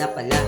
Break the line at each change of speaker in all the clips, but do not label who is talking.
na pala.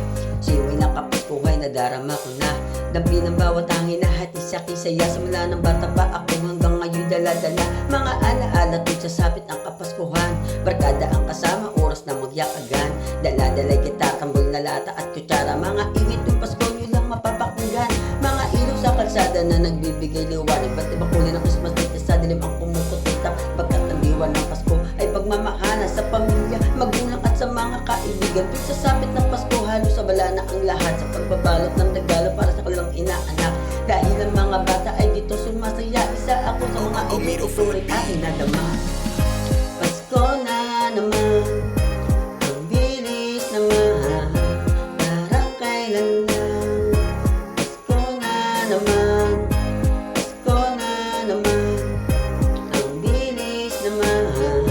Simoy ng kapaskuhay na darama ko na. Dampi ng bawat hangin na hati sa kisaya. Simula ng bata pa ako hanggang ngayon dala-dala mga alaala tuwing sasapit ang kapaskuhan. Barkada ang kasama, oras na magyakagan. Dala-dala'y gitar, tambol na lata at kutsara. Mga ingit tuwing Pasko nyo lang mapapakinggan. Mga ilaw sa kalsada na nagbibigay liwanag. Ba't ibang kulay ng Christmas dito sa dilim ang kumukutitap. Pagkat ang diwa ng Pasko ay pagmamahala sa pamilya, magulang at sa mga kaibigan. Tuwing sasapit ng Pasko halos abala na ang lahat sa pagbabalot ng regalo para sa kanilang inaanak. Dahil ang mga bata ay dito sumasaya, isa ako sa mga itutuloy aking nadama. Pasko na naman, ang bilis naman, parang kailan lang. Pasko na naman, Pasko na naman, ang bilis naman,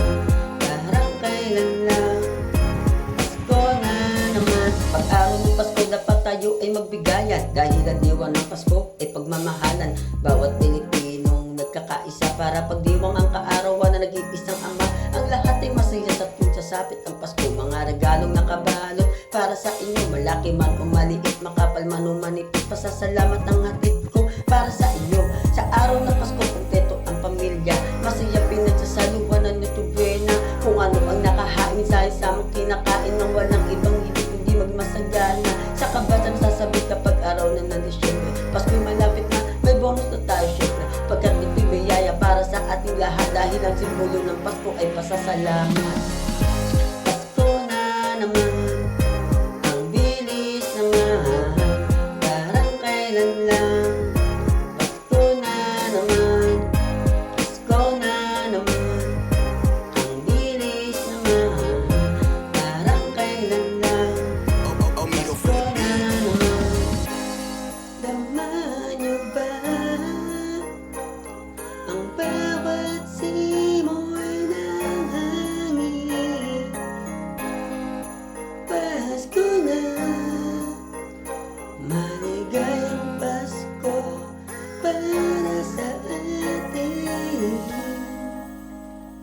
parang kailan lang. Pasko na naman. Pag-araw ng Pasko dapat tayo ay magbigayan, dahil ang diwa ng Pasko ay pagmamahalan. Bawat Pilipinong nagkakaisa para pagdiwang ang kaarawan na nag-iisang ama. Ang lahat ay masaya sa tuwing sasapit ang Pasko. Mga regalong nakabalot para sa inyo, malaki man o maliit, makapal man o manipis. Pasasalamat ang hatid ko para sa inyo. Sa araw ng Pasko kumpleto ang pamilya, masaya pinagsasaluhan ng Noche Buena. Kung ano ang nakahain sa isamang kinakain ng walang ibang hilig, hindi magmasagana. Sa kabasan sasabit kapag araw na ng Disyembre. Pasko'y malapit na, may bonus na tayo syempre. Pagkat ito'y biyaya para sa ating lahat, dahil ang simbolo ng Pasko ay pasasalamat. Pasko na naman, ang bilis naman, parang kailan lang.